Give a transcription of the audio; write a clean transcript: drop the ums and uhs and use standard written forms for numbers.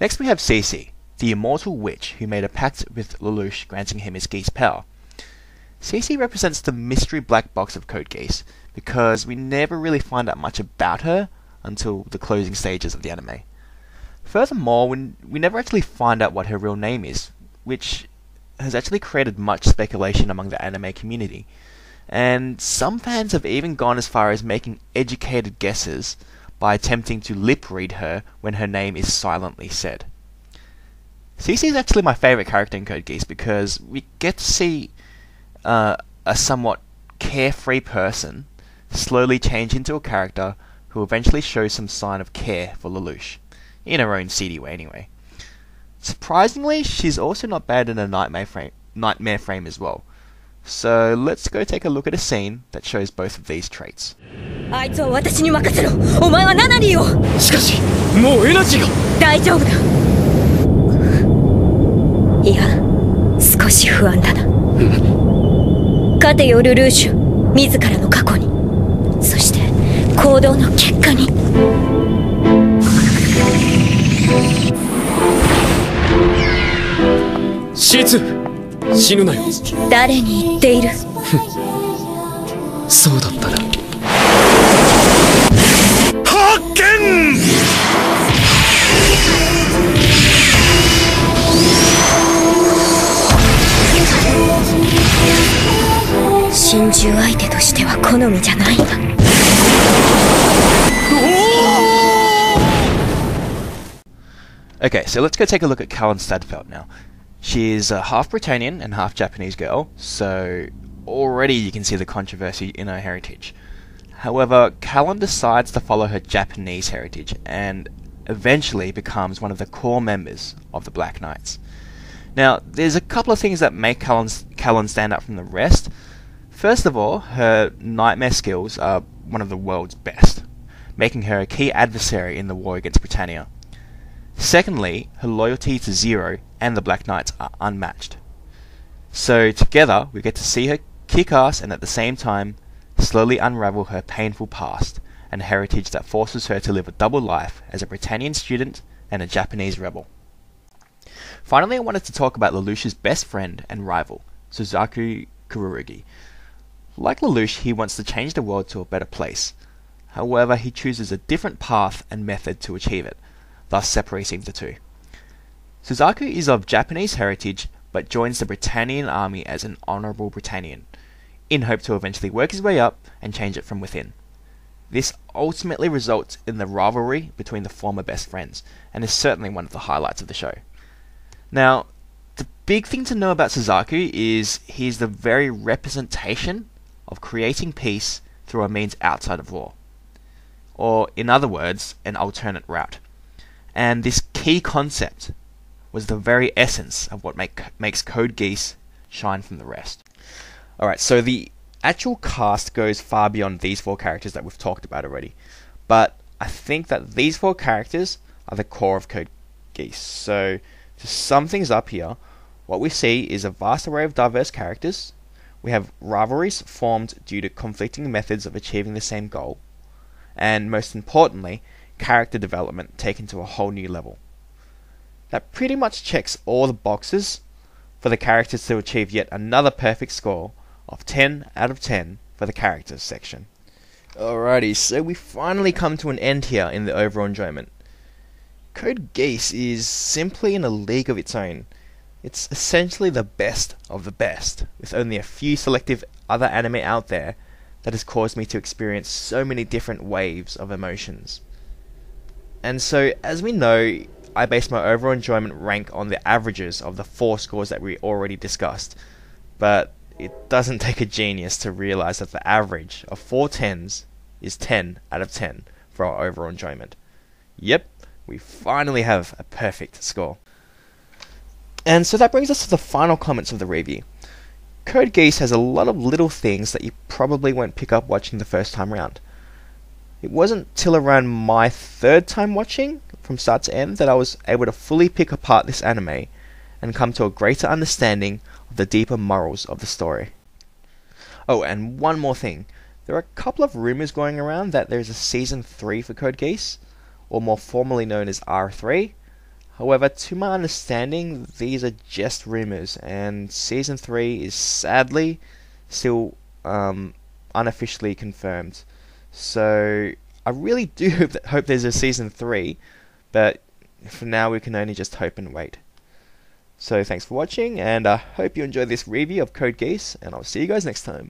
Next we have Cece, the immortal witch who made a pact with Lelouch granting him his Geass power. Cece represents the mystery black box of Code Geass, because we never really find out much about her until the closing stages of the anime. Furthermore, we never actually find out what her real name is, which has actually created much speculation among the anime community, and some fans have even gone as far as making educated guesses by attempting to lip read her when her name is silently said. Cece is actually my favourite character in Code Geass because we get to see a somewhat carefree person slowly change into a character who eventually shows some sign of care for Lelouch, in her own seedy way anyway. Surprisingly, she's also not bad in a nightmare frame as well. So let's go take a look at a scene that shows both of these traits. あいつは私に任せろ。お前は7人を。しかし、もうエナジーが。大丈夫だ。いや、少し不安だな。勝てよルルーシュ、自らの過去に、そして行動の結果に。C2、死ぬなよ。誰に言っている。そうだったな。発見。心中相手としては好みじゃないが。Okay, so let's go take a look at Callan Stadfeld now. She is a half Britannian and half Japanese girl, so already you can see the controversy in her heritage. However, Callan decides to follow her Japanese heritage and eventually becomes one of the core members of the Black Knights. Now, there's a couple of things that make Callan stand out from the rest. First of all, her nightmare skills are one of the world's best, making her a key adversary in the war against Britannia. Secondly, her loyalty to Zero and the Black Knights are unmatched. So together, we get to see her kick ass and at the same time, slowly unravel her painful past and heritage that forces her to live a double life as a Britannian student and a Japanese rebel. Finally, I wanted to talk about Lelouch's best friend and rival, Suzaku Kururugi. Like Lelouch, he wants to change the world to a better place. However, he chooses a different path and method to achieve it, thus separating the two. Suzaku is of Japanese heritage, but joins the Britannian army as an honourable Britannian, in hope to eventually work his way up and change it from within. This ultimately results in the rivalry between the former best friends, and is certainly one of the highlights of the show. Now, the big thing to know about Suzaku is he's the very representation of creating peace through a means outside of war. Or, in other words, an alternate route. And this key concept was the very essence of what makes Code Geass shine from the rest. Alright, so the actual cast goes far beyond these four characters that we've talked about already. But I think that these four characters are the core of Code Geass. So, to sum things up here, what we see is a vast array of diverse characters. We have rivalries formed due to conflicting methods of achieving the same goal. And most importantly, character development taken to a whole new level. That pretty much checks all the boxes for the characters to achieve yet another perfect score of 10 out of 10 for the characters section. Alrighty, so we finally come to an end here in the overall enjoyment. Code Geass is simply in a league of its own. It's essentially the best of the best, with only a few selective other anime out there that has caused me to experience so many different waves of emotions. And so, as we know, I base my overall enjoyment rank on the averages of the 4 scores that we already discussed, but it doesn't take a genius to realize that the average of 4 10s is 10 out of 10 for our overall enjoyment. Yep, we finally have a perfect score. And so that brings us to the final comments of the review. Code Geass has a lot of little things that you probably won't pick up watching the first time round. It wasn't till around my 3rd time watching, from start to end, that I was able to fully pick apart this anime and come to a greater understanding of the deeper morals of the story. Oh, and one more thing. There are a couple of rumours going around that there's a Season 3 for Code Geass, or more formally known as R3. However, to my understanding, these are just rumors, and Season 3 is sadly still unofficially confirmed. So I really do hope there's a Season 3, but for now we can only just hope and wait. So thanks for watching, and I hope you enjoyed this review of Code Geass, and I'll see you guys next time.